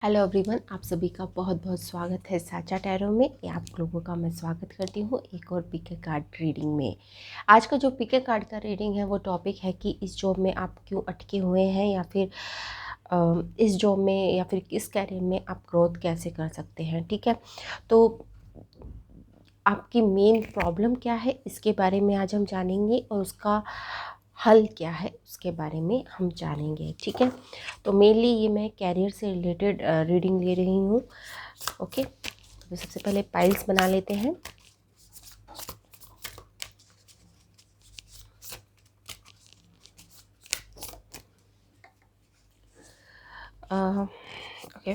Hello everyone, आप सभी का बहुत बहुत स्वागत है साचा टैरो में। आप लोगों का मैं स्वागत करती हूँ एक और पिक ए कार्ड रीडिंग में। आज का जो पिक ए कार्ड का रीडिंग है वो टॉपिक है कि इस जॉब में आप क्यों अटके हुए हैं, या फिर इस जॉब में या फिर इस कैरियर में आप ग्रोथ कैसे कर सकते हैं। ठीक है, तो आपकी मेन प्रॉब्लम क्या है इसके बारे में आज हम जानेंगे, और उसका हल क्या है उसके बारे में हम जानेंगे। ठीक है, तो मेनली ये मैं कैरियर से रिलेटेड रीडिंग ले रही हूँ। ओके, तो सबसे पहले पाइल्स बना लेते हैं। ओके,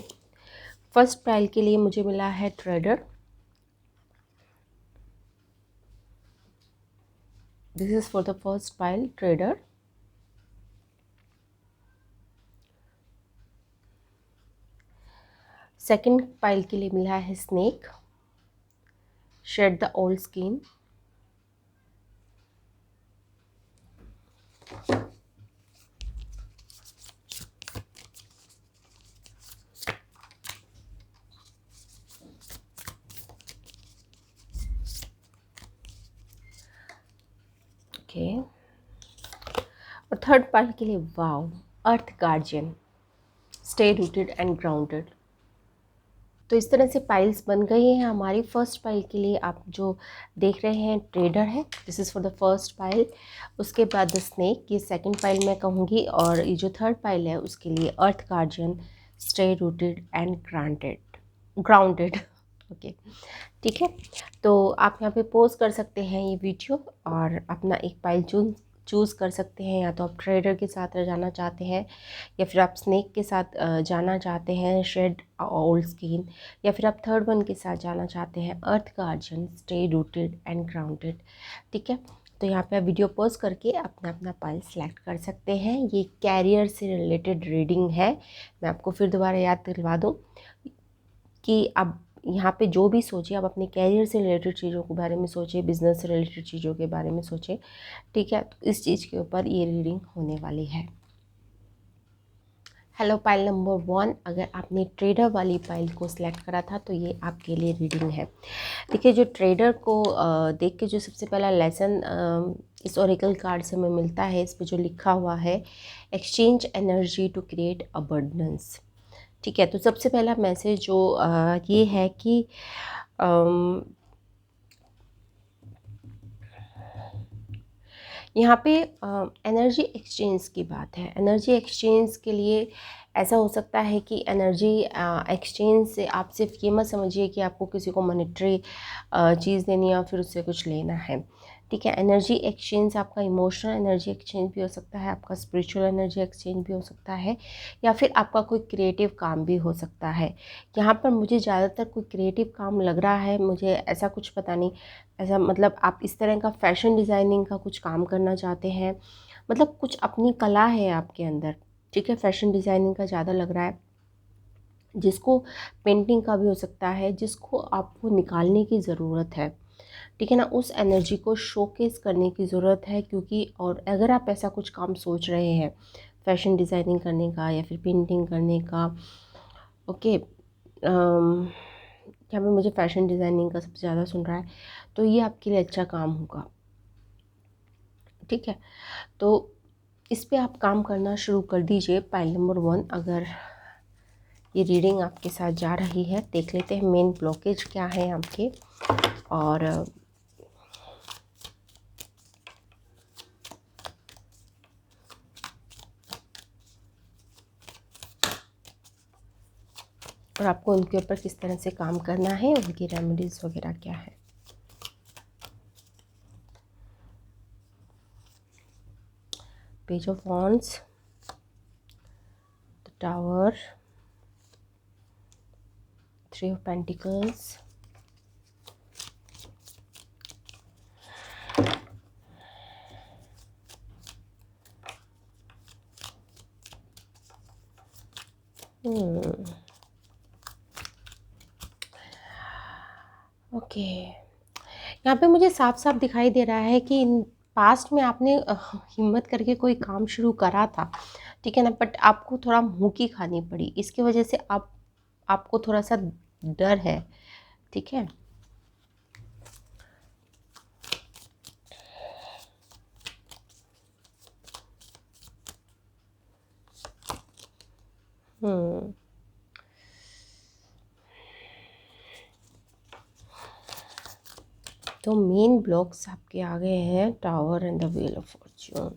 फर्स्ट पाइल के लिए मुझे मिला है trader. This is for the first pile, trader. Second pile के लिए मिला है snake, shed the old skin. Okay, और थर्ड पाइल के लिए wow, earth guardian, stay rooted and grounded. तो इस तरह से पाइल्स बन गई हैं हमारी। फर्स्ट पाइल के लिए आप जो देख रहे हैं ट्रेडर है, this is for the first pile. उसके बाद द स्नेक, ये सेकंड पाइल मैं कहूँगी, और ये जो थर्ड पाइल है उसके लिए earth guardian, stay rooted and grounded. Okay, ठीक है, तो आप यहाँ पे पॉज कर सकते हैं ये वीडियो और अपना एक पाइल चूज़ कर सकते हैं। या तो आप ट्रेडर के साथ जाना चाहते हैं, या फिर आप स्नेक के साथ जाना चाहते हैं, शेड ओल्ड स्किन, या फिर आप थर्ड वन के साथ जाना चाहते हैं, earth guardian, stay rooted and grounded. ठीक है, तो यहाँ पे आप वीडियो पॉज करके अपना अपना पाइल सेलेक्ट कर सकते हैं। ये कैरियर से रिलेटेड रीडिंग है। मैं आपको फिर दोबारा याद दिलवा दूँ कि अब यहाँ पे जो भी सोचिए, आप अपने कैरियर से रिलेटेड चीज़ों के बारे में सोचिए, बिजनेस से रिलेटेड चीज़ों के बारे में सोचिए। ठीक है, तो इस चीज़ के ऊपर ये रीडिंग होने वाली है। हेलो पाइल नंबर 1, अगर आपने ट्रेडर वाली पाइल को सिलेक्ट करा था तो ये आपके लिए रीडिंग है। देखिए, जो ट्रेडर को देख के जो सबसे पहला लेसन इस ओरेकल कार्ड से हमें मिलता है, इस पे जो लिखा हुआ है, exchange energy to create abundance. ठीक है, तो सबसे पहला मैसेज जो ये है कि यहाँ पे एनर्जी एक्सचेंज की बात है। एनर्जी एक्सचेंज के लिए ऐसा हो सकता है कि एनर्जी एक्सचेंज से आप सिर्फ ये मत समझिए कि आपको किसी को मॉनेटरी चीज़ देनी है या फिर उससे कुछ लेना है। ठीक है, एनर्जी एक्सचेंज आपका इमोशनल एनर्जी एक्सचेंज भी हो सकता है, आपका स्पिरिचुअल एनर्जी एक्सचेंज भी हो सकता है, या फिर आपका कोई क्रिएटिव काम भी हो सकता है। यहाँ पर मुझे ज़्यादातर कोई क्रिएटिव काम लग रहा है, मुझे ऐसा कुछ पता नहीं, ऐसा मतलब आप इस तरह का फैशन डिज़ाइनिंग का कुछ काम करना चाहते हैं, मतलब कुछ अपनी कला है आपके अंदर। ठीक है, फैशन डिज़ाइनिंग का ज़्यादा लग रहा है, जिसको पेंटिंग का भी हो सकता है, जिसको आपको निकालने की ज़रूरत है। ठीक है ना, उस एनर्जी को शोकेस करने की ज़रूरत है। क्योंकि और अगर आप ऐसा कुछ काम सोच रहे हैं, फैशन डिज़ाइनिंग करने का या फिर पेंटिंग करने का, ओके, यहाँ पे मुझे फैशन डिज़ाइनिंग का सबसे ज़्यादा सुन रहा है, तो ये आपके लिए अच्छा काम होगा। ठीक है, तो इस पे आप काम करना शुरू कर दीजिए। पाइल नंबर 1, अगर ये रीडिंग आपके साथ जा रही है, देख लेते हैं मेन ब्लॉकेज क्या है आपके। और आपको उनके ऊपर किस तरह से काम करना है, उनकी रेमेडीज़ वगैरह क्या है। Page of wands, the tower, 3 of pentacles, okay. यहाँ पे मुझे साफ साफ दिखाई दे रहा है कि इन पास्ट में आपने हिम्मत करके कोई काम शुरू करा था, ठीक है ना, बट आपको थोड़ा मुँह की खानी पड़ी। इसकी वजह से आप आपको थोड़ा सा डर है, ठीक है। तो मेन ब्लॉक्स आपके आ गए हैं tower and the wheel of Fortune.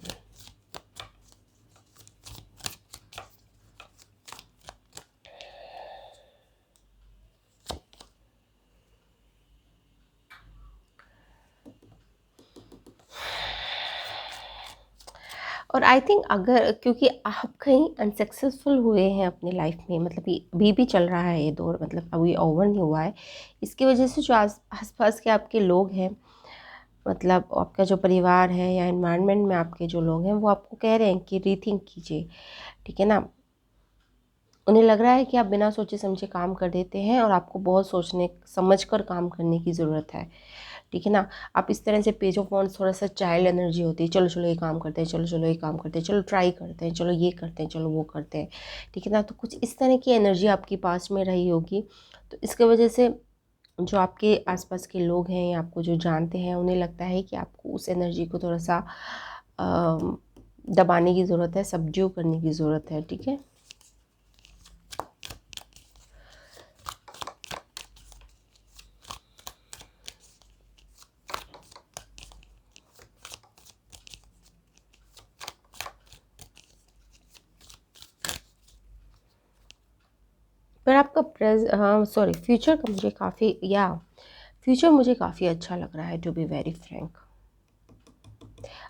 और आई थिंक अगर क्योंकि आप कहीं अनसक्सेसफुल हुए हैं अपनी लाइफ में, मतलब ये अभी भी चल रहा है ये दौर, मतलब अभी ओवर नहीं हुआ है, इसकी वजह से जो आस पास के आपके लोग हैं, मतलब आपका जो परिवार है या एनवायरनमेंट में आपके जो लोग हैं, वो आपको कह रहे हैं कि रीथिंक कीजिए, ठीक है ना। उन्हें लग रहा है कि आप बिना सोचे समझे काम कर देते हैं और आपको बहुत सोचने समझ कर काम करने की ज़रूरत है, ठीक है ना। आप इस तरह से पेज ऑफ वॉन्ड्स थोड़ा सा चाइल्ड एनर्जी होती है, चलो चलो ये काम करते हैं, चलो चलो ये काम करते हैं, चलो ट्राई करते हैं, चलो ये करते हैं, चलो वो करते हैं, ठीक है ना। तो कुछ इस तरह की एनर्जी आपके पास में रही होगी, तो इसके वजह से जो आपके आसपास के लोग हैं या आपको जो जानते हैं, उन्हें लगता है कि आपको उस एनर्जी को थोड़ा सा दबाने की ज़रूरत है, सबड्यू करने की ज़रूरत है, ठीक है। पर आपका हाँ सॉरी, फ्यूचर का मुझे काफ़ी फ्यूचर मुझे काफ़ी अच्छा लग रहा है, टू बी वेरी फ्रैंक।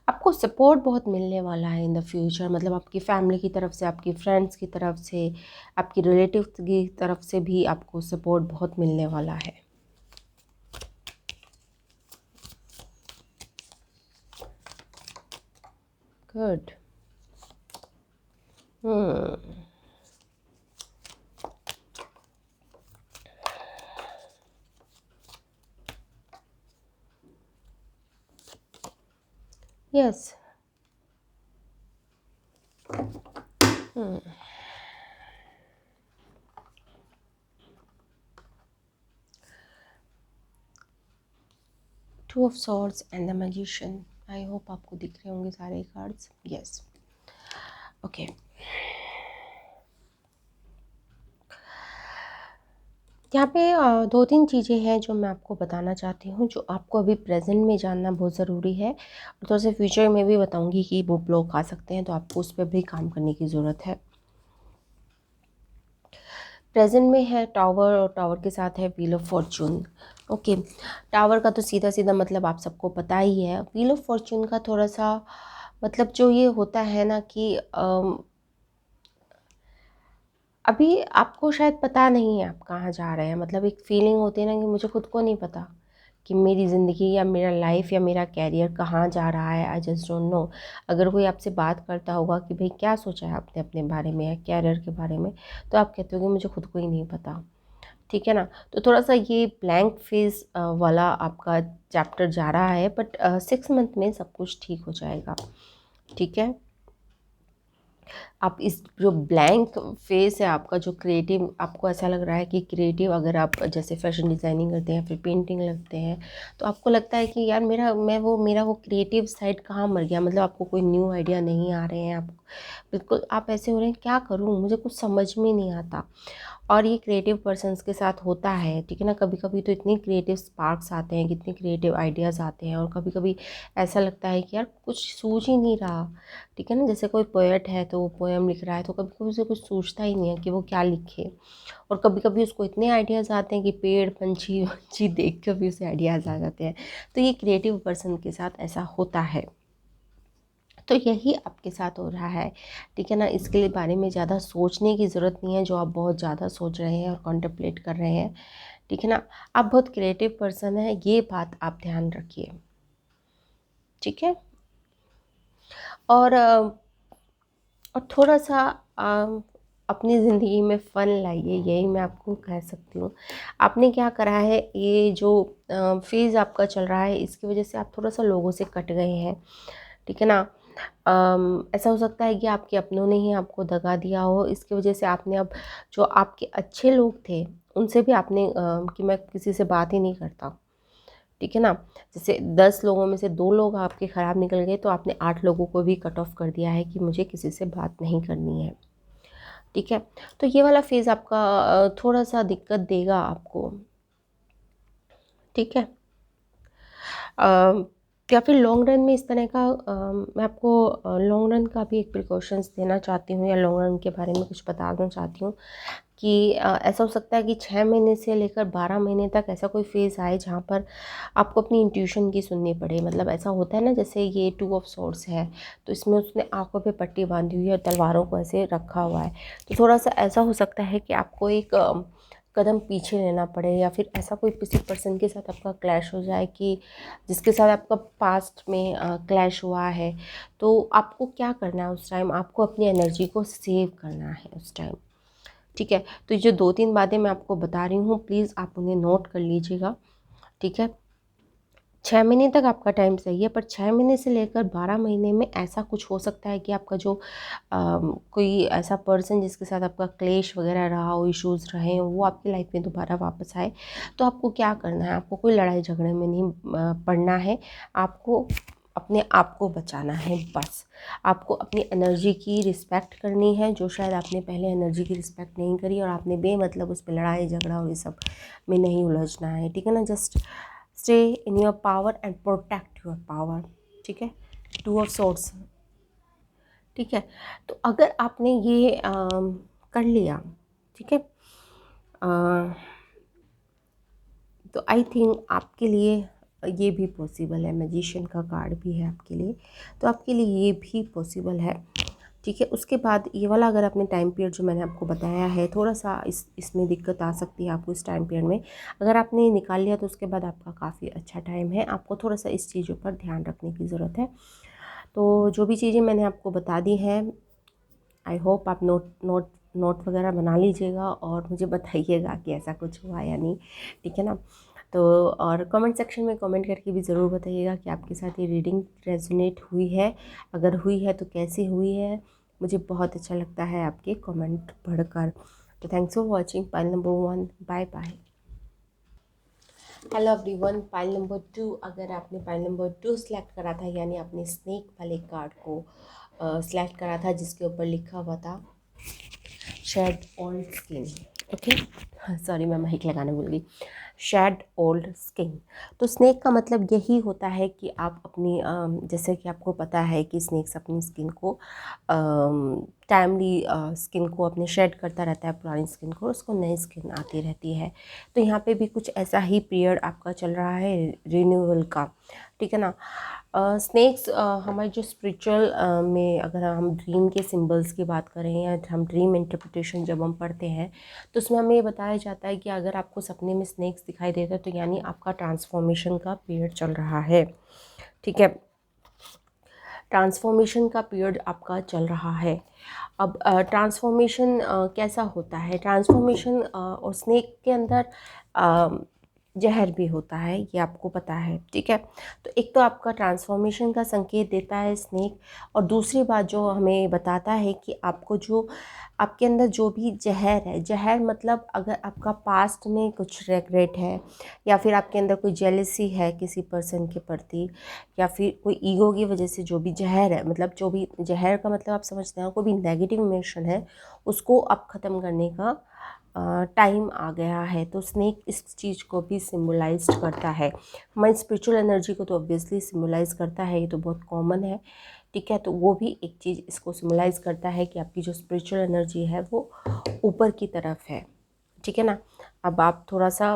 आपको सपोर्ट बहुत मिलने वाला है इन द फ्यूचर, मतलब आपकी फैमिली की तरफ से, आपकी फ्रेंड्स की तरफ से, आपकी रिलेटिव्स की तरफ से भी आपको सपोर्ट बहुत मिलने वाला है। Good. Yes. 2 of swords and the magician. I hope आपको दिख रहे होंगे सारे कार्ड्स। Yes, okay. यहाँ पे 2-3 चीज़ें हैं जो मैं आपको बताना चाहती हूँ, जो आपको अभी प्रेजेंट में जानना बहुत ज़रूरी है, और थोड़ा सा फ्यूचर में भी बताऊँगी कि वो ब्लॉक आ सकते हैं, तो आपको उस पर भी काम करने की ज़रूरत है। प्रेजेंट में है टावर, और टावर के साथ है wheel of Fortune. Okay, tower का तो सीधा सीधा मतलब आप सबको पता ही है। व्हील ऑफ फॉर्चून का थोड़ा सा मतलब जो ये होता है ना कि अभी आपको शायद पता नहीं है आप कहाँ जा रहे हैं, मतलब एक फीलिंग होती है ना कि मुझे खुद को नहीं पता कि मेरी ज़िंदगी या मेरा लाइफ या मेरा कैरियर कहाँ जा रहा है। I just don't know. अगर कोई आपसे बात करता होगा कि भाई क्या सोचा है आपने अपने बारे में या कैरियर के बारे में, तो आप कहते हो कि मुझे खुद को ही नहीं पता, ठीक है ना। तो थोड़ा सा ये ब्लैंक फेस वाला आपका चैप्टर जा रहा है, बट 6 मंथ में सब कुछ ठीक हो जाएगा, ठीक है। आप इस जो ब्लैंक फेस है आपका, जो क्रिएटिव, आपको ऐसा लग रहा है कि क्रिएटिव, अगर आप जैसे फैशन डिज़ाइनिंग करते हैं, फिर पेंटिंग लगते हैं, तो आपको लगता है कि यार मेरा वो क्रिएटिव साइड कहाँ मर गया, मतलब आपको कोई न्यू आइडिया नहीं आ रहे हैं, आप बिल्कुल आप ऐसे हो रहे हैं क्या करूँ, मुझे कुछ समझ में नहीं आता। और ये क्रिएटिव पर्सन्स के साथ होता है, ठीक है ना। कभी कभी तो इतने क्रिएटिव स्पार्क्स आते हैं, कितने क्रिएटिव आइडियाज़ आते हैं, और कभी कभी ऐसा लगता है कि यार कुछ सूझ ही नहीं रहा, ठीक है ना। जैसे कोई पोएट है तो वो पोएम लिख रहा है, तो कभी कभी उसे कुछ सूझता ही नहीं है कि वो क्या लिखे, और कभी कभी उसको इतने आइडियाज़ आते हैं कि पेड़ पंछी पंछी देख कर भी उसे आइडियाज़ आ जाते हैं। तो ये क्रिएटिव पर्सन के साथ ऐसा होता है, तो यही आपके साथ हो रहा है, ठीक है ना। इसके लिए बारे में ज़्यादा सोचने की ज़रूरत नहीं है, जो आप बहुत ज़्यादा सोच रहे हैं और कॉन्टेम्पलेट कर रहे हैं, ठीक है ना। आप बहुत क्रिएटिव पर्सन हैं, ये बात आप ध्यान रखिए, ठीक है। और थोड़ा सा अपनी ज़िंदगी में फ़न लाइए, यही मैं आपको कह सकती हूँ। आपने क्या करा है, ये जो फेज़ आपका चल रहा है, इसकी वजह से आप थोड़ा सा लोगों से कट गए हैं, ठीक है ना। ऐसा हो सकता है कि आपके अपनों ने ही आपको दगा दिया हो, इसकी वजह से आपने अब जो आपके अच्छे लोग थे उनसे भी आपने कि मैं किसी से बात ही नहीं करता, ठीक है ना। जैसे 10 लोगों में से 2 लोग आपके ख़राब निकल गए, तो आपने 8 लोगों को भी कट ऑफ कर दिया है कि मुझे किसी से बात नहीं करनी है, ठीक है। तो ये वाला फेज़ आपका थोड़ा सा दिक्कत देगा आपको, ठीक है। या फिर लॉन्ग रन में इस तरह का मैं आपको लॉन्ग रन का भी एक प्रिकॉशंस देना चाहती हूँ, या लॉन्ग रन के बारे में कुछ बताना चाहती हूँ कि ऐसा हो सकता है कि 6 महीने से लेकर 12 महीने तक ऐसा कोई फेज़ आए जहाँ पर आपको अपनी इंट्यूशन की सुननी पड़े। मतलब ऐसा होता है ना, जैसे ये 2 ऑफ सोर्ड्स है, तो इसमें उसने आँखों पे पट्टी बांधी हुई है और तलवारों को ऐसे रखा हुआ है। तो थोड़ा-सा ऐसा हो सकता है कि आपको एक कदम पीछे लेना पड़े, या फिर ऐसा कोई किसी पर्सन के साथ आपका क्लैश हो जाए कि जिसके साथ आपका पास्ट में क्लैश हुआ है। तो आपको क्या करना है उस टाइम, आपको अपनी एनर्जी को सेव करना है उस टाइम, ठीक है। तो ये जो 2-3 बातें मैं आपको बता रही हूँ, प्लीज़ आप उन्हें नोट कर लीजिएगा, ठीक है। 6 महीने तक आपका टाइम सही है, पर 6 महीने से लेकर 12 महीने में ऐसा कुछ हो सकता है कि आपका जो कोई ऐसा पर्सन जिसके साथ आपका क्लेश वगैरह रहा हो, इश्यूज़ रहे हों, वो आपकी लाइफ में दोबारा वापस आए। तो आपको क्या करना है, आपको कोई लड़ाई झगड़े में नहीं पड़ना है, आपको अपने आप को बचाना है बस। आपको अपनी एनर्जी की रिस्पेक्ट करनी है, जो शायद आपने पहले एनर्जी की रिस्पेक्ट नहीं करी, और आपने बेमतलब उस पे लड़ाई झगड़ा और ये सब में नहीं उलझना है, ठीक है ना। Just stay in your power and protect your power, ठीक है। 2 ऑफ सोर्ड्स, ठीक है। तो अगर आपने ये कर लिया, ठीक है, तो आई थिंक आपके लिए ये भी पॉसिबल है। मैजिशियन का कार्ड भी है आपके लिए, तो आपके लिए ये भी पॉसिबल है, ठीक है। उसके बाद ये वाला अगर आपने टाइम पीरियड जो मैंने आपको बताया है, थोड़ा सा इसमें दिक्कत आ सकती है आपको इस टाइम पीरियड में। अगर आपने निकाल लिया तो उसके बाद आपका काफ़ी अच्छा टाइम है। आपको थोड़ा सा इस चीज़ों पर ध्यान रखने की ज़रूरत है। तो जो भी चीज़ें मैंने आपको बता दी हैं, आई होप आप नोट वगैरह बना लीजिएगा और मुझे बताइएगा कि ऐसा कुछ हुआ या नहीं, ठीक है ना। तो और कमेंट सेक्शन में कमेंट करके भी ज़रूर बताइएगा कि आपके साथ ये रीडिंग रेजोनेट हुई है। अगर हुई है तो कैसी हुई है, मुझे बहुत अच्छा लगता है आपके कमेंट पढ़कर। तो thanks for watching pile number 1। Bye bye. Hello everyone, pile number 2। अगर आपने पाइल नंबर 2 सेलेक्ट करा था, यानी आपने स्नेक वाले कार्ड को सेलेक्ट करा था जिसके ऊपर लिखा हुआ था shed old skin, okay, sorry मैं माइक लगाने भूल गई। शेड ओल्ड स्किन, तो स्नेक का मतलब यही होता है कि आप अपनी जैसे कि आपको पता है कि स्नेक्स अपनी स्किन को टाइमली स्किन को अपने शेड करता रहता है, पुरानी स्किन को, उसको नई स्किन आती रहती है। तो यहाँ पे भी कुछ ऐसा ही पीरियड आपका चल रहा है रिन्यूअल का, ठीक है ना। स्नेक्स हमारे जो स्पिरिचुअल में अगर हम ड्रीम के सिंबल्स की बात करें, या हम ड्रीम इंटरप्रिटेशन जब हम पढ़ते हैं, तो उसमें हमें ये बताया जाता है कि अगर आपको सपने में स्नेक्स दिखाई देता है तो यानी आपका ट्रांसफॉर्मेशन का पीरियड चल रहा है, ठीक है। ट्रांसफॉर्मेशन का पीरियड आपका चल रहा है। अब ट्रांसफॉर्मेशन कैसा होता है, ट्रांसफॉर्मेशन और स्नेक के अंदर जहर भी होता है, ये आपको पता है, ठीक है। तो एक तो आपका ट्रांसफॉर्मेशन का संकेत देता है स्नेक, और दूसरी बात जो हमें बताता है कि आपको जो आपके अंदर जो भी जहर है, जहर मतलब अगर आपका पास्ट में कुछ रेग्रेट है, या फिर आपके अंदर कोई जेलसी है किसी पर्सन के प्रति, या फिर कोई ईगो की वजह से जो भी जहर है, मतलब जो भी जहर का मतलब आप समझते हैं, कोई भी नेगेटिव इमोशन है उसको अब ख़त्म करने का टाइम आ गया है। तो स्नेक इस चीज़ को भी सिम्बलाइज करता है। हमारी स्पिरिचुअल एनर्जी को तो ऑब्वियसली सिम्बलाइज करता है, ये तो बहुत कॉमन है, ठीक है। तो वो भी एक चीज़ इसको सिम्बलाइज करता है कि आपकी जो स्पिरिचुअल एनर्जी है वो ऊपर की तरफ है, ठीक है ना। अब आप थोड़ा सा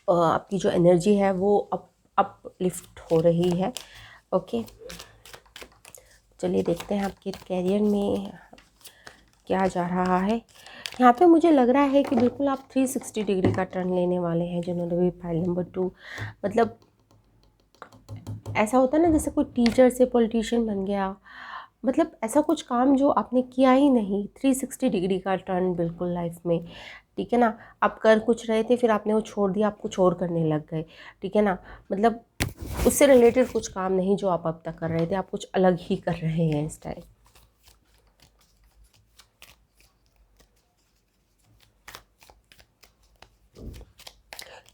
आपकी जो एनर्जी है वो अप लिफ्ट हो रही है, ओके। चलिए देखते हैं आपके कैरियर में क्या जा रहा है। यहाँ पे मुझे लग रहा है कि बिल्कुल आप 360 डिग्री का टर्न लेने वाले हैं जिन्होंने भी फाइल नंबर 2, मतलब ऐसा होता है ना जैसे कोई टीचर से पॉलिटिशियन बन गया, मतलब ऐसा कुछ काम जो आपने किया ही नहीं, 360 डिग्री का टर्न बिल्कुल लाइफ में, ठीक है ना। आप कर कुछ रहे थे, फिर आपने वो छोड़ दिया, आप कुछ और करने लग गए, ठीक है ना। मतलब उससे रिलेटेड कुछ काम नहीं जो आप अब तक कर रहे थे, आप कुछ अलग ही कर रहे हैं इस टाइम।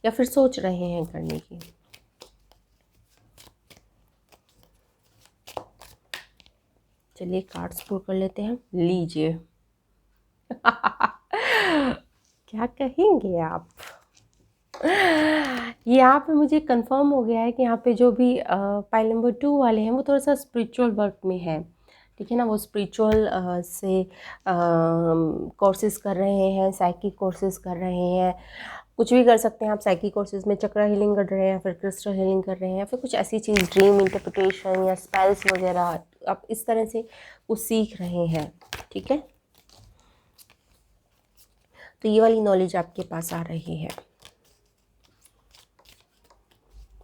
या फिर सोच रहे हैं करने की। चलिए कार्ड्स पुल कर लेते हैं, लीजिए। क्या कहेंगे आप? यहाँ पे मुझे कंफर्म हो गया है कि यहाँ पे जो भी पाइल नंबर 2 वाले हैं वो थोड़ा सा स्पिरिचुअल वर्क में है, ठीक है ना। वो स्पिरिचुअल से कोर्सेज कर रहे हैं, साइकिक कोर्सेज कर रहे हैं, कुछ भी कर सकते हैं आप। साइकिक कोर्सेज में चक्र हीलिंग कर रहे हैं, फिर क्रिस्टल हीलिंग कर रहे हैं, या फिर कुछ ऐसी चीज़, ड्रीम इंटरप्रिटेशन या स्पेल्स वगैरह, आप इस तरह से कुछ सीख रहे हैं, ठीक है। तो ये वाली नॉलेज आपके पास आ रही है,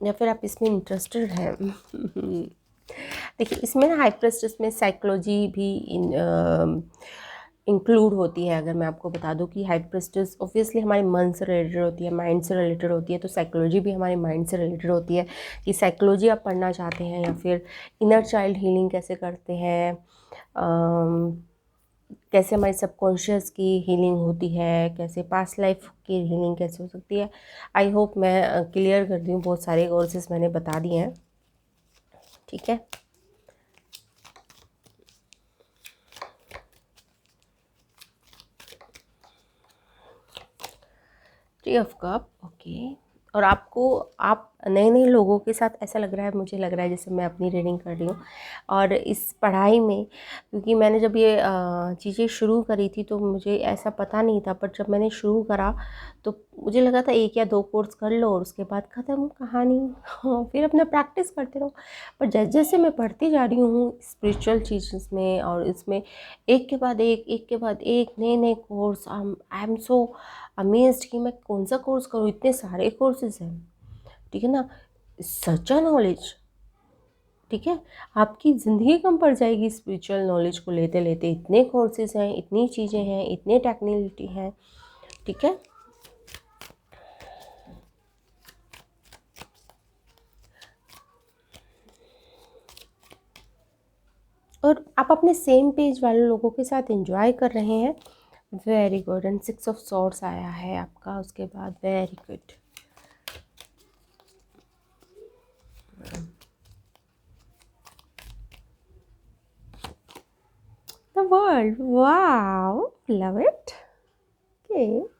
या फिर आप इसमें इंटरेस्टेड हैं। देखिए इसमें ना हाई प्रेस्टिस में साइकोलॉजी भी इंक्लूड होती है। अगर मैं आपको बता दूं कि हाई प्रेस्टिस ऑब्वियसली हमारे मन से रिलेटेड होती है, माइंड से रिलेटेड होती है, तो साइकोलॉजी भी हमारे माइंड से रिलेटेड होती है। कि साइकोलॉजी आप पढ़ना चाहते हैं, या फिर इनर चाइल्ड हीलिंग कैसे करते हैं, कैसे हमारे सबकॉन्शियस की हीलिंग होती है, कैसे पास्ट लाइफ की हीलिंग कैसे हो सकती है। आई होप मैं क्लियर कर दी हूँ, बहुत सारे कोर्सेज मैंने बता दिए हैं, ठीक है। Three of cup, okay. और आपको, आप नए नए लोगों के साथ ऐसा लग रहा है, मुझे लग रहा है जैसे मैं अपनी रीडिंग कर रही हूँ। और इस पढ़ाई में, क्योंकि मैंने जब ये चीज़ें शुरू करी थी तो मुझे ऐसा पता नहीं था, पर जब मैंने शुरू करा तो मुझे लगा था 1 या 2 कोर्स कर लो और उसके बाद ख़त्म कहानी। हाँ, फिर अपना प्रैक्टिस करते रहो। पर जैसे जैसे मैं पढ़ती जा रही हूँ स्पिरिचुअल चीज़ में, और इसमें एक के बाद एक के बाद एक नए नए course, I am so amazed कि मैं कौन सा कोर्स करूँ, इतने सारे कोर्सेज हैं, ठीक है ना। सच अ नॉलेज, ठीक है। आपकी ज़िंदगी कम पड़ जाएगी स्पिरिचुअल नॉलेज को लेते लेते। इतने कोर्सेज हैं, इतनी चीज़ें हैं, इतने टेक्निकलिटी हैं, ठीक है। और आप अपने सेम पेज वाले लोगों के साथ एंजॉय कर रहे हैं, very good. And 6 of swords आया है आपका उसके बाद, very good. The world, wow, love it, okay.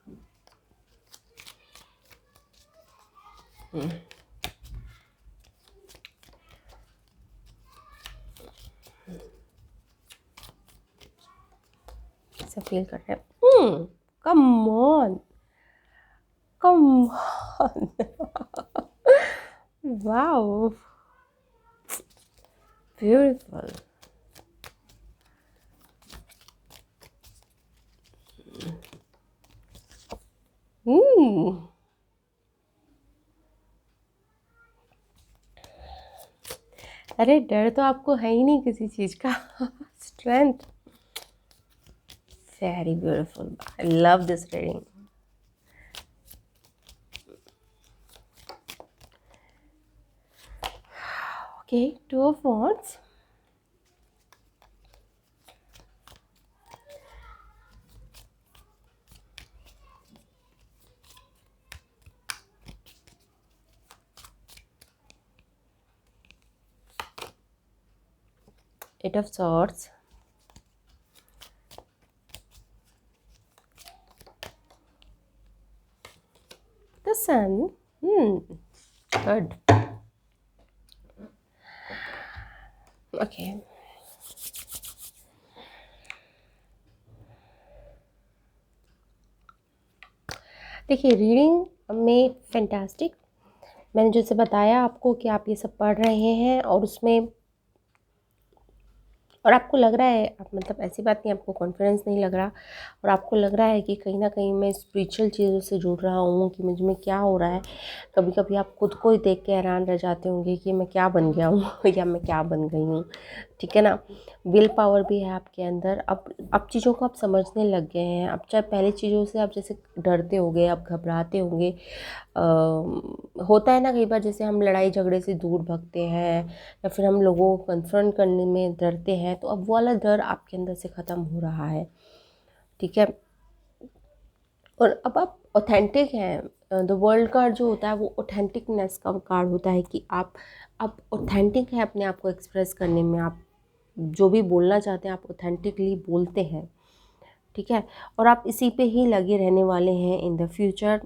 ऐसा फील कर रहे हैं, come on, come on, wow, beautiful. अरे डर तो आपको है ही नहीं किसी चीज़ का। Strength, very beautiful, I love this reading. Okay, 2 of wands, Eight of swords, the sun, good, okay। देखिए रीडिंग में फैंटास्टिक, मैंने जैसे बताया आपको कि आप ये सब पढ़ रहे हैं और उसमें और आपको लग रहा है, आप मतलब ऐसी बात नहीं आपको कॉन्फिडेंस नहीं लग रहा, और आपको लग रहा है कि कहीं ना कहीं मैं स्पिरिचुअल चीज़ों से जुड़ रहा हूँ, कि मुझ में क्या हो रहा है। कभी कभी आप खुद को ही देख के हैरान रह जाते होंगे कि मैं क्या बन गया हूँ या मैं क्या बन गई हूँ। ठीक है ना। विल पावर भी है आपके अंदर। अब चीज़ों को आप समझने लग गए हैं। अब चाहे पहले चीज़ों से आप जैसे डरते होंगे, आप घबराते होंगे, होता है ना कई बार, जैसे हम लड़ाई झगड़े से दूर भागते हैं या फिर हम लोगों को कन्फ्रंट करने में डरते हैं, तो अब वो वाला डर आपके अंदर से ख़त्म हो रहा है। ठीक है। और अब आप ऑथेंटिक हैं। द वर्ल्ड कार्ड जो होता है वो ऑथेंटिकनेस का कार्ड होता है, कि आप ऑथेंटिक हैं अपने आप को एक्सप्रेस करने में। आप जो भी बोलना चाहते हैं आप ऑथेंटिकली बोलते हैं। ठीक है। और आप इसी पे ही लगे रहने वाले हैं इन द फ्यूचर।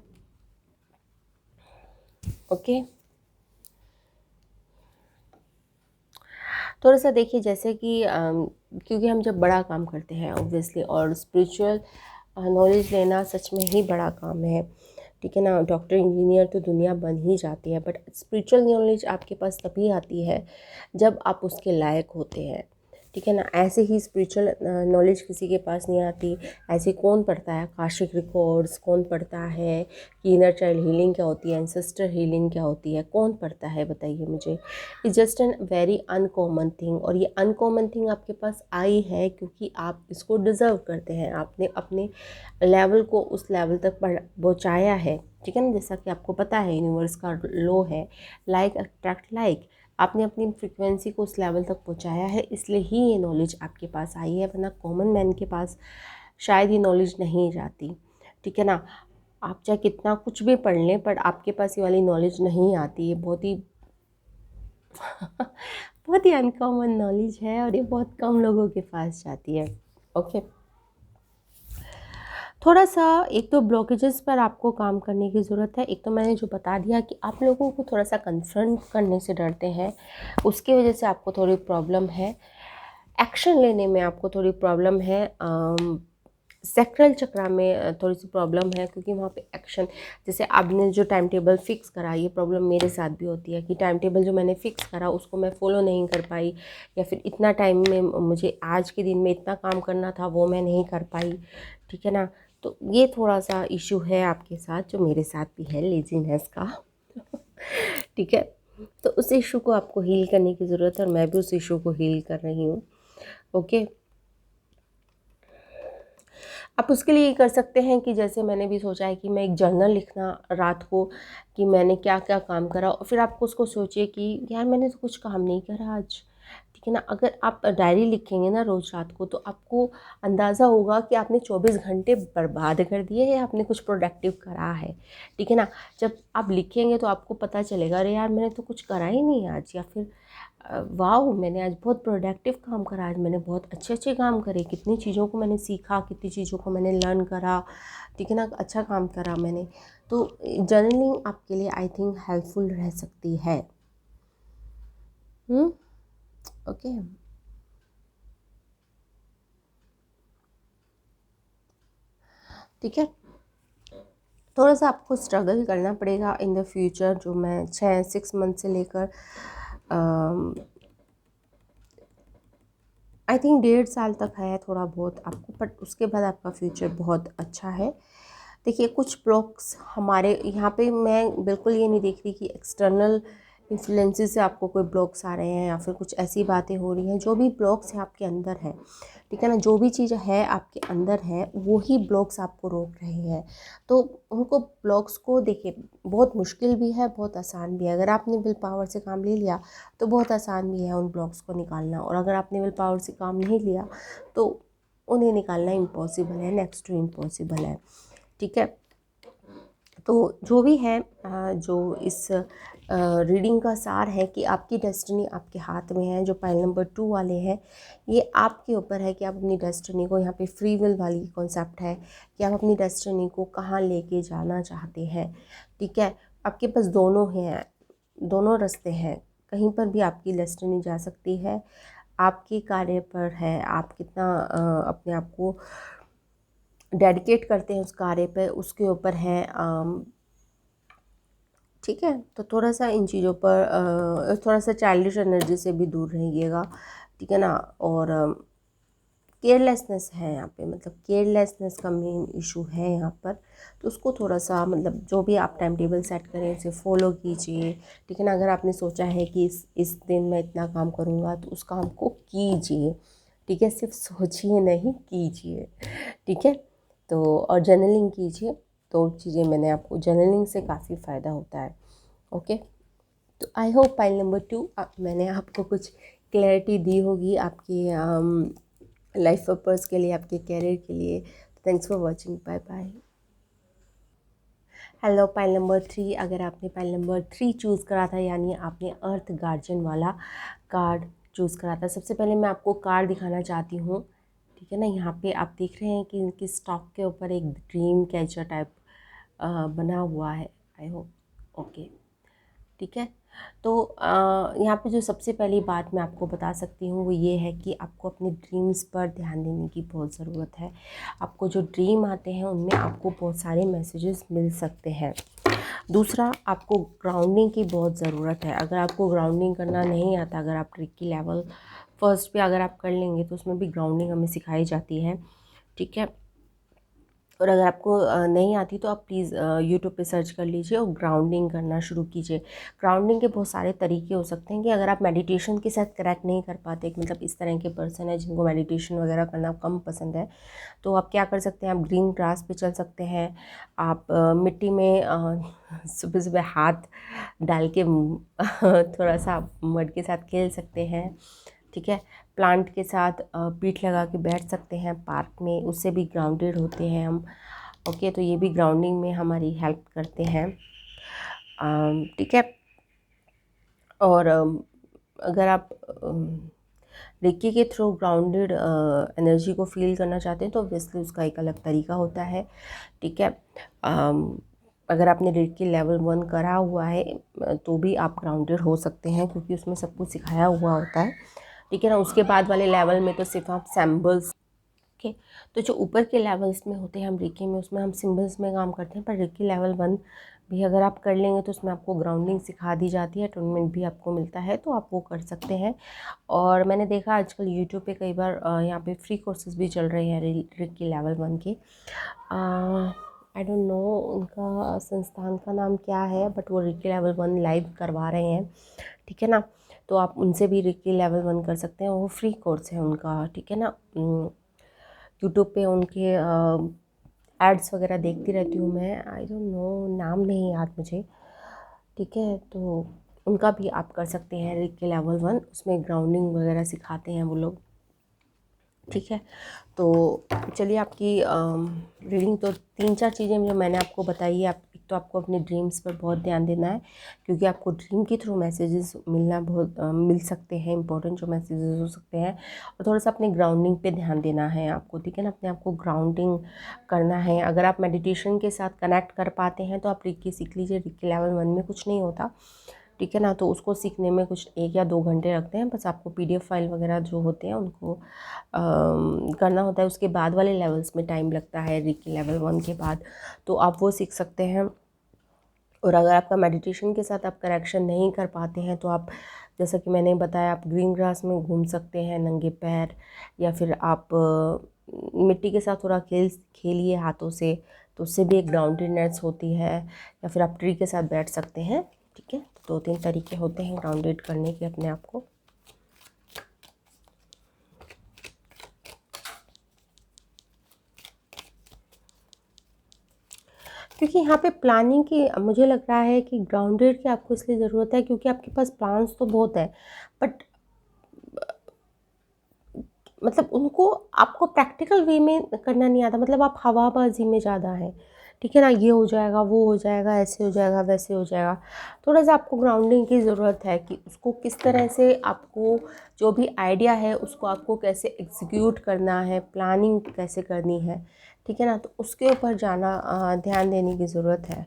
ओके। थोड़ा सा देखिए, जैसे कि क्योंकि हम जब बड़ा काम करते हैं ऑब्वियसली, और स्पिरिचुअल नॉलेज लेना सच में ही बड़ा काम है। ठीक है ना। डॉक्टर इंजीनियर तो दुनिया बन ही जाती है, बट स्पिरिचुअल नॉलेज आपके पास तभी आती है जब आप उसके लायक होते हैं। ठीक है ना। ऐसे ही स्पिरिचुअल नॉलेज किसी के पास नहीं आती। ऐसे कौन पढ़ता है आकाशिक रिकॉर्ड्स, कौन पढ़ता है कि इनर चाइल्ड हीलिंग क्या होती है, एंसेस्टर हीलिंग क्या होती है, कौन पढ़ता है बताइए मुझे। It's just an very uncommon thing, और ये अनकॉमन थिंग आपके पास आई है क्योंकि आप इसको डिज़र्व करते हैं। आपने अपने लेवल को उस लेवल तक पहुँचाया है। ठीक है ना। जैसा कि आपको पता है यूनिवर्स का लॉ है, लाइक अट्रैक्ट लाइक। आपने अपनी फ्रिक्वेंसी को उस लेवल तक पहुंचाया है, इसलिए ही ये नॉलेज आपके पास आई है, वरना कॉमन मैन के पास शायद ये नॉलेज नहीं जाती। ठीक है ना। आप चाहे कितना कुछ भी पढ़ लें, पर आपके पास ये वाली नॉलेज नहीं आती। ये बहुत ही बहुत ही अनकॉमन नॉलेज है, और ये बहुत कम लोगों के पास जाती है। ओके। थोड़ा सा एक तो ब्लॉकेजेस पर आपको काम करने की ज़रूरत है। एक तो मैंने जो बता दिया कि आप लोगों को थोड़ा सा कन्फ्रंट करने से डरते हैं, उसकी वजह से आपको थोड़ी प्रॉब्लम है। एक्शन लेने में आपको थोड़ी प्रॉब्लम है। सेक्रल चक्रा में थोड़ी सी प्रॉब्लम है, क्योंकि वहाँ पे एक्शन, जैसे आपने जो टाइम टेबल फिक्स करा, ये प्रॉब्लम मेरे साथ भी होती है कि टाइम टेबल जो मैंने फिक्स करा उसको मैं फॉलो नहीं कर पाई, या फिर इतना टाइम में मुझे आज के दिन में इतना काम करना था वो मैं नहीं कर पाई। ठीक है ना। तो ये थोड़ा सा इशू है आपके साथ, जो मेरे साथ भी है, लेजीनेस का। ठीक है। तो उस इशू को आपको हील करने की ज़रूरत है, और मैं भी उस इशू को हील कर रही हूँ। ओके। आप उसके लिए ये कर सकते हैं कि जैसे मैंने भी सोचा है कि मैं एक जर्नल लिखना रात को, कि मैंने क्या क्या काम करा, और फिर आपको उसको सोचिए कि यार मैंने तो कुछ काम नहीं करा आज। ठीक है ना। अगर आप डायरी लिखेंगे ना रोज़ रात को, तो आपको अंदाज़ा होगा कि आपने 24 घंटे बर्बाद कर दिए या आपने कुछ प्रोडक्टिव करा है। ठीक है ना। जब आप लिखेंगे तो आपको पता चलेगा, अरे यार मैंने तो कुछ करा ही नहीं आज, या फिर वाह मैंने आज बहुत प्रोडक्टिव काम करा, आज मैंने बहुत अच्छे अच्छे काम करे, कितनी चीज़ों को मैंने सीखा, कितनी चीज़ों को मैंने लर्न करा। ठीक है ना। अच्छा काम करा मैंने। तो जर्नलिंग आपके लिए आई थिंक हेल्पफुल रह सकती है। ओके। ठीक है। थोड़ा सा आपको स्ट्रगल करना पड़ेगा इन द फ्यूचर, जो मैं 6 मंथ से लेकर आई थिंक 1.5 साल तक है थोड़ा बहुत आपको, बट उसके बाद आपका फ्यूचर बहुत अच्छा है। देखिए कुछ ब्लॉक्स हमारे यहाँ पे, मैं बिल्कुल ये नहीं देख रही कि एक्सटर्नल इन्फ्लुएंसेस से आपको कोई ब्लॉक्स आ रहे हैं या फिर कुछ ऐसी बातें हो रही हैं। जो भी ब्लॉक्स हैं आपके अंदर है, ठीक है ना, जो भी चीज़ है आपके अंदर है, वो ही ब्लॉक्स आपको रोक रहे हैं। तो उनको ब्लॉक्स को देखिए, बहुत मुश्किल भी है, बहुत आसान भी है। अगर आपने विल पावर से काम ले लिया तो बहुत आसान भी है उन ब्लॉक्स को निकालना, और अगर आपने विल पावर से काम नहीं लिया तो उन्हें निकालना इम्पॉसिबल है, नेक्स्ट टू इम्पॉसिबल है। ठीक है। तो जो भी है, जो इस रीडिंग का सार है कि आपकी डेस्टिनी आपके हाथ में है। जो पाइल नंबर 2 वाले हैं, ये आपके ऊपर है कि आप अपनी डेस्टिनी को, यहाँ पे फ्री विल वाली कॉन्सेप्ट है कि आप अपनी डेस्टिनी को कहाँ लेके जाना चाहते हैं। ठीक है। आपके पास दोनों हैं, दोनों रास्ते हैं, कहीं पर भी आपकी डेस्टिनी जा सकती है। आपके कार्य पर है, आप कितना अपने आप को डेडिकेट करते हैं उस कार्य पे, उसके ऊपर है। ठीक है। तो थोड़ा सा इन चीज़ों पर थोड़ा सा चाइल्डिश एनर्जी से भी दूर रहिएगा, ठीक है ना। और केयरलेसनेस है यहाँ पे, मतलब केयरलेसनेस का मेन इशू है यहाँ पर। तो उसको थोड़ा सा, मतलब जो भी आप टाइम टेबल सेट करें उसे फॉलो कीजिए, ठीक है ना। अगर आपने सोचा है कि इस दिन मैं इतना काम करूँगा तो उस काम को कीजिए, ठीक है। सिर्फ सोचिए नहीं, कीजिए, ठीक है। तो और जर्नलिंग कीजिए। तो चीज़ें मैंने आपको, जर्नलिंग से काफ़ी फ़ायदा होता है। ओके, तो आई होप पाइल नंबर 2 मैंने आपको कुछ क्लैरिटी दी होगी आपकी लाइफ पर्पस के लिए, आपके कैरियर के लिए। Thanks for watching, bye bye. Hello pile number 3, अगर आपने पाइल नंबर 3 चूज़ करा था, यानी आपने अर्थ गार्जियन वाला कार्ड चूज़ करा था। सबसे पहले मैं आपको कार्ड दिखाना चाहती हूँ, ठीक है ना। यहाँ पे आप देख रहे हैं कि इनकी स्टॉक के ऊपर एक ड्रीम कैचर टाइप बना हुआ है। आई होप ओके, ठीक है। तो यहाँ पे जो सबसे पहली बात मैं आपको बता सकती हूँ वो ये है कि आपको अपने ड्रीम्स पर ध्यान देने की बहुत ज़रूरत है। आपको जो ड्रीम आते हैं उनमें आपको बहुत सारे मैसेजेस मिल सकते हैं। दूसरा, आपको ग्राउंडिंग की बहुत ज़रूरत है। अगर आपको ग्राउंडिंग करना नहीं आता, अगर आप रिक्की लेवल फर्स्ट पे अगर आप कर लेंगे तो उसमें भी ग्राउंडिंग हमें सिखाई जाती है, ठीक है। और अगर आपको नहीं आती तो आप प्लीज़ यूट्यूब पे सर्च कर लीजिए और ग्राउंडिंग करना शुरू कीजिए। ग्राउंडिंग के बहुत सारे तरीके हो सकते हैं कि अगर आप मेडिटेशन के साथ कनेक्ट नहीं कर पाते, मतलब इस तरह के पर्सन है जिनको मेडिटेशन वगैरह करना कम पसंद है, तो आप क्या कर सकते हैं, आप ग्रीन ग्रास पे चल सकते हैं। आप मिट्टी में सुबह सुबह हाथ डाल के थोड़ा सा मड के साथ खेल सकते हैं, ठीक है। प्लांट के साथ पीठ लगा के बैठ सकते हैं पार्क में, उससे भी ग्राउंडेड होते हैं हम। ओके, तो ये भी ग्राउंडिंग में हमारी हेल्प करते हैं, ठीक है। और अगर आप रेकी के थ्रू ग्राउंडेड एनर्जी को फील करना चाहते हैं तो ऑब्वियसली उसका एक अलग तरीका होता है, ठीक है। अगर आपने रेकी लेवल 1 करा हुआ है तो भी आप ग्राउंडेड हो सकते हैं, क्योंकि उसमें सब कुछ सिखाया हुआ होता है, ठीक है ना। उसके बाद वाले लेवल में तो सिर्फ आप सैम्बल्स, ओके। तो जो ऊपर के लेवल्स में होते हैं हम रेकी में, उसमें हम सिंबल्स में काम करते हैं। पर रेकी लेवल 1 भी अगर आप कर लेंगे तो उसमें आपको ग्राउंडिंग सिखा दी जाती है, टूर्नामेंट भी आपको मिलता है, तो आप वो कर सकते हैं। और मैंने देखा आजकल यूट्यूब पे कई बार यहाँ पे फ्री कोर्सेज भी चल रहे हैं रेकी लेवल 1 के। आई डोंट नो उनका संस्थान का नाम क्या है, बट वो रेकी लेवल 1 लाइव करवा रहे हैं, ठीक है ना। तो आप उनसे भी रेकी लेवल 1 कर सकते हैं, वो फ्री कोर्स है उनका, ठीक है ना। यूट्यूब पे उनके एड्स वगैरह देखती रहती हूँ मैं, आई डोंट नो नाम नहीं याद मुझे, ठीक है। तो उनका भी आप कर सकते हैं रेकी लेवल 1, उसमें ग्राउंडिंग वगैरह सिखाते हैं वो लोग, ठीक है। तो चलिए, आपकी रीडिंग तो 3-4 चीज़ें जो मैंने आपको बताई है। आप एक तो आपको अपने ड्रीम्स पर बहुत ध्यान देना है, क्योंकि आपको ड्रीम के थ्रू मैसेजेस मिलना बहुत मिल सकते हैं, इंपॉर्टेंट जो मैसेजेस हो सकते हैं। और थोड़ा सा अपने ग्राउंडिंग पे ध्यान देना है आपको, ठीक है ना। अपने आप को ग्राउंडिंग करना है। अगर आप मेडिटेशन के साथ कनेक्ट कर पाते हैं तो आप रिक्की सीख लीजिए। रिक्की लेवल 1 में कुछ नहीं होता, ठीक है ना। तो उसको सीखने में कुछ 1 या 2 घंटे लगते हैं, बस आपको PDF फाइल वगैरह जो होते हैं उनको करना होता है। उसके बाद वाले लेवल्स में टाइम लगता है, रिकी लेवल 1 के बाद, तो आप वो सीख सकते हैं। और अगर आपका मेडिटेशन के साथ आप कनेक्शन नहीं कर पाते हैं तो आप, जैसा कि मैंने बताया, आप ग्रीन ग्रास में घूम सकते हैं नंगे पैर, या फिर आप मिट्टी के साथ थोड़ा खेलिए हाथों से, तो उससे भी एक ग्राउंडेडनेस होती है। या फिर आप ट्री के साथ बैठ सकते हैं, ठीक है। 2-3 तरीके होते हैं ग्राउंडेड करने के अपने आप को। क्योंकि यहाँ पे प्लानिंग की मुझे लग रहा है कि ग्राउंडेड की आपको इसलिए ज़रूरत है क्योंकि आपके पास प्लान्स तो बहुत है, बट मतलब उनको आपको प्रैक्टिकल वे में करना नहीं आता। मतलब आप हवाबाजी में ज़्यादा हैं, ठीक है ना। ये हो जाएगा, वो हो जाएगा, ऐसे हो जाएगा, वैसे हो जाएगा। थोड़ा सा आपको ग्राउंडिंग की ज़रूरत है कि उसको किस तरह से, आपको जो भी आइडिया है उसको आपको कैसे एग्जीक्यूट करना है, प्लानिंग कैसे करनी है, ठीक है ना। तो उसके ऊपर जाना, ध्यान देने की ज़रूरत है।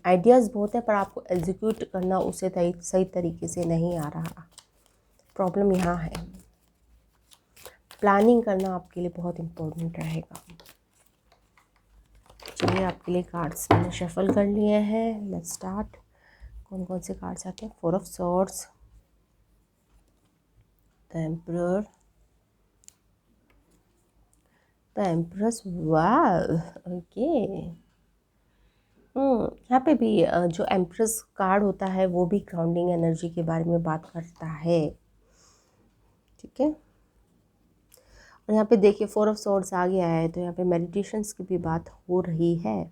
आइडियाज़ बहुत है पर आपको एग्जीक्यूट करना उसे सही तरीके से नहीं आ रहा, प्रॉब्लम यहाँ है। प्लानिंग करना आपके लिए बहुत इम्पोर्टेंट रहेगा। चलिए, आपके लिए कार्ड्स मैंने शफल कर लिए हैं। Let's start. कौन कौन से कार्ड्स आते हैं? 4 of swords, the emperor, the empress, wow, okay. यहाँ पे भी जो एम्प्रेस कार्ड होता है वो भी ग्राउंडिंग एनर्जी के बारे में बात करता है, ठीक है। और यहाँ पे देखिए 4 ऑफ सॉर्ड्स आ गया है, तो यहाँ पे मेडिटेशंस की भी बात हो रही है।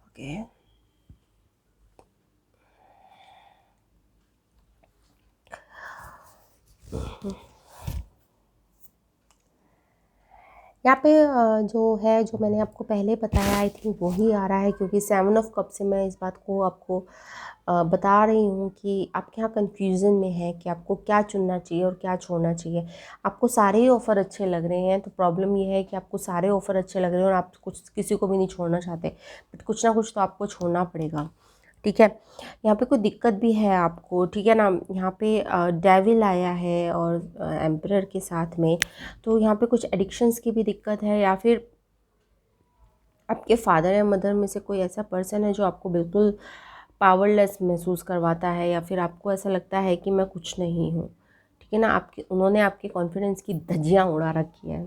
ओके, यहाँ पे जो मैंने आपको पहले बताया, आई थिंक वही आ रहा है, क्योंकि 7 ऑफ कप से मैं इस बात को आपको बता रही हूँ कि आप क्या कंफ्यूजन में है कि आपको क्या चुनना चाहिए और क्या छोड़ना चाहिए। आपको सारे ही ऑफ़र अच्छे लग रहे हैं, तो प्रॉब्लम ये है कि आपको सारे ऑफ़र अच्छे लग रहे हैं और आप कुछ किसी को भी नहीं छोड़ना चाहते, बट कुछ ना कुछ तो आपको छोड़ना पड़ेगा, ठीक है। यहाँ पे कोई दिक्कत भी है आपको, ठीक है ना। यहाँ पे डेविल आया है और एम्परर के साथ में, तो यहाँ पे कुछ एडिक्शंस की भी दिक्कत है, या फिर आपके फादर या मदर में से कोई ऐसा पर्सन है जो आपको बिल्कुल पावरलेस महसूस करवाता है, या फिर आपको ऐसा लगता है कि मैं कुछ नहीं हूँ, ठीक है ना। उन्होंने आपके कॉन्फिडेंस की धज्जियाँ उड़ा रखी है,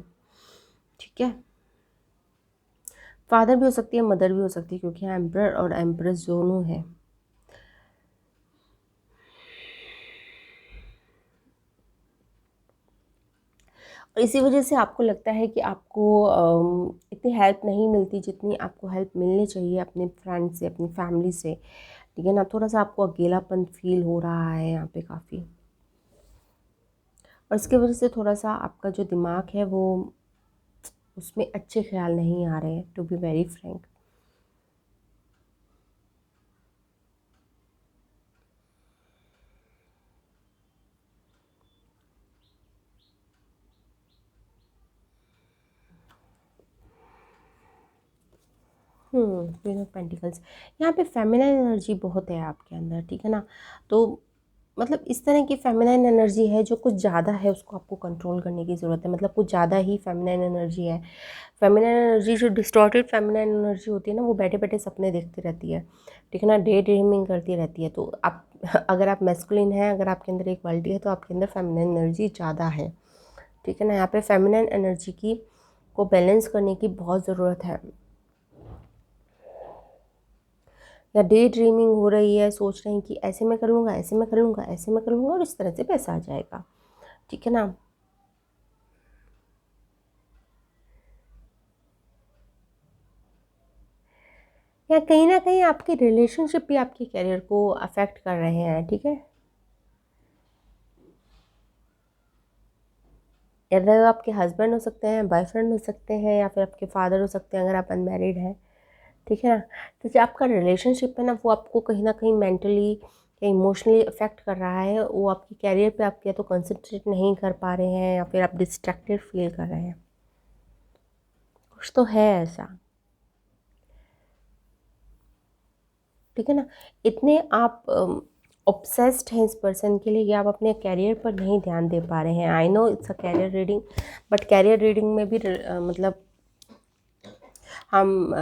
ठीक है। फादर भी हो सकती है, मदर भी हो सकती है, क्योंकि यहाँ एम्परर और एम्प्रेस दोनों है। और इसी वजह से आपको लगता है कि आपको इतनी हेल्प नहीं मिलती जितनी आपको हेल्प मिलनी चाहिए अपने फ्रेंड से, अपनी फैमिली से, ठीक है ना। थोड़ा सा आपको अकेलापन फील हो रहा है यहाँ पे काफ़ी, और इसकी वजह से थोड़ा सा आपका जो दिमाग है वो उसमें अच्छे ख्याल नहीं आ रहे हैं, to be very frank. Queen of pentacles, यहाँ पे फेमिनाइन एनर्जी बहुत है आपके अंदर, ठीक है ना। तो मतलब इस तरह की फेमिनाइन एनर्जी है जो कुछ ज़्यादा है, उसको आपको कंट्रोल करने की ज़रूरत है, मतलब कुछ ज़्यादा ही फेमिनाइन एनर्जी है। फेमिनाइन एनर्जी जो डिस्टॉर्टेड फेमिनाइन एनर्जी होती है ना, वो बैठे बैठे सपने देखती रहती है, ठीक है ना, डे ड्रीमिंग करती रहती है। तो आप अगर आप मैस्कुलिन हैं, अगर आपके अंदर एक क्वालिटी है, तो आपके अंदर फेमिनाइन एनर्जी ज़्यादा है, ठीक है ना। यहाँ पे फेमिनाइन एनर्जी की को बैलेंस करने की बहुत ज़रूरत है। या डे ड्रीमिंग हो रही है, सोच रहे हैं कि ऐसे मैं कर लूँगा, ऐसे मैं कर लूँगा, ऐसे मैं कर लूँगा, और इस तरह से पैसा आ जाएगा, ठीक है ना। या कहीं ना कहीं आपके रिलेशनशिप भी आपके करियर को अफेक्ट कर रहे हैं, ठीक है। या तो आपके हस्बैंड हो सकते हैं, बॉयफ्रेंड हो सकते हैं, या फिर आपके फादर हो सकते हैं अगर आप अनमैरिड हैं, ठीक है ना। तो जो आपका रिलेशनशिप है ना, वो आपको कहीं ना कहीं मेंटली या इमोशनली अफेक्ट कर रहा है। वो आपके कैरियर पे आप या तो कंसंट्रेट नहीं कर पा रहे हैं, या फिर आप डिस्ट्रैक्टेड फील कर रहे हैं, कुछ तो है ऐसा, ठीक है ना। इतने आप ऑब्सेस्ड हैं इस पर्सन के लिए कि आप अपने कैरियर पर नहीं ध्यान दे पा रहे हैं। I know it's a career reading, but career reading में भी मतलब हम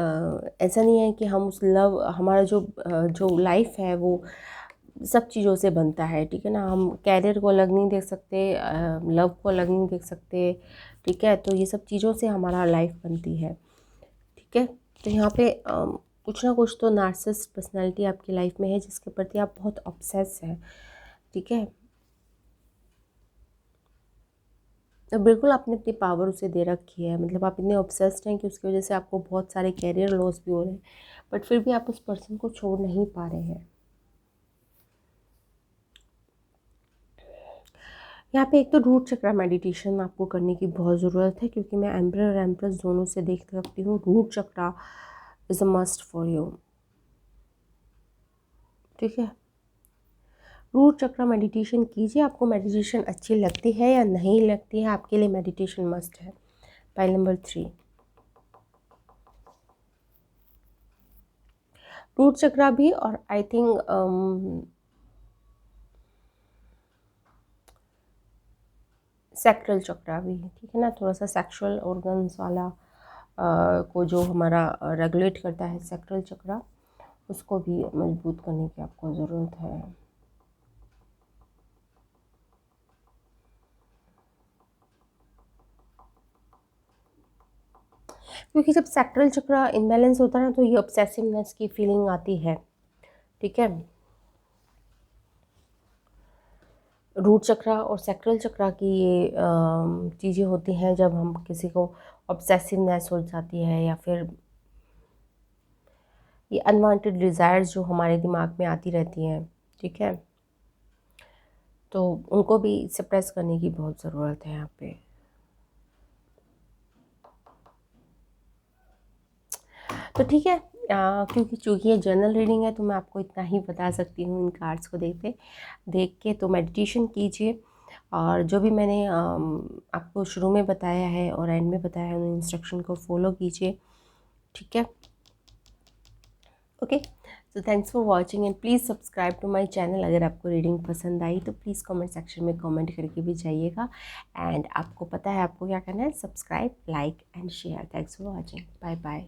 ऐसा नहीं है कि हम उस लव, हमारा जो लाइफ है वो सब चीज़ों से बनता है, ठीक है ना। हम कैरियर को अलग नहीं देख सकते, लव को अलग नहीं देख सकते, ठीक है। तो ये सब चीज़ों से हमारा लाइफ बनती है, ठीक है। तो यहाँ पे कुछ ना कुछ तो नार्सिसिस्ट पर्सनालिटी आपकी लाइफ में है जिसके प्रति आप बहुत ऑब्सेस हैं, ठीक है। तो बिल्कुल आपने अपनी पावर उसे दे रखी है, मतलब आप इतने ऑब्सेस्ड हैं कि उसकी वजह से आपको बहुत सारे कैरियर लॉस भी हो रहे हैं, बट फिर भी आप उस पर्सन को छोड़ नहीं पा रहे हैं। यहाँ पे एक तो रूट चक्रा मेडिटेशन आपको करने की बहुत ज़रूरत है, क्योंकि मैं एम्परर और एम्प्रेस दोनों से देख सकती हूँ। Root chakra is a must for you, ठीक है। रूट चक्र मेडिटेशन कीजिए। आपको मेडिटेशन अच्छी लगती है या नहीं लगती है, आपके लिए मेडिटेशन मस्ट है। पाइल नंबर 3, रूट चक्र भी, और आई थिंक सैक्रल चक्रा भी, ठीक है ना, थोड़ा सा सेक्सुअल ऑर्गन्स वाला को जो हमारा रेगुलेट करता है सैक्रल चक्रा, उसको भी मजबूत करने की आपको ज़रूरत है। क्योंकि जब सैक्रल चक्रा इम्बैलेंस होता है ना, तो ये ऑब्सेसिवनेस की फीलिंग आती है, ठीक है। रूट चक्रा और सैक्रल चक्रा की ये चीज़ें होती हैं जब हम किसी को ऑब्सेसिवनेस हो जाती है, या फिर ये अनवांटेड डिज़ायर्स जो हमारे दिमाग में आती रहती हैं, ठीक है, तो उनको भी सप्रेस करने की बहुत ज़रूरत है यहाँ पे। तो ठीक है, क्योंकि चूँकि ये जनरल रीडिंग है तो मैं आपको इतना ही बता सकती हूँ इन कार्ड्स को देख के। तो मेडिटेशन कीजिए, और जो भी मैंने आपको शुरू में बताया है और एंड में बताया है, उन इंस्ट्रक्शन को फॉलो कीजिए, ठीक है। Okay, so thanks for watching and please subscribe to my channel. अगर आपको रीडिंग पसंद आई तो प्लीज़ कमेंट सेक्शन में कमेंट करके भी जाइएगा। एंड आपको पता है आपको क्या करना है, subscribe, like and share. Thanks for watching, bye bye.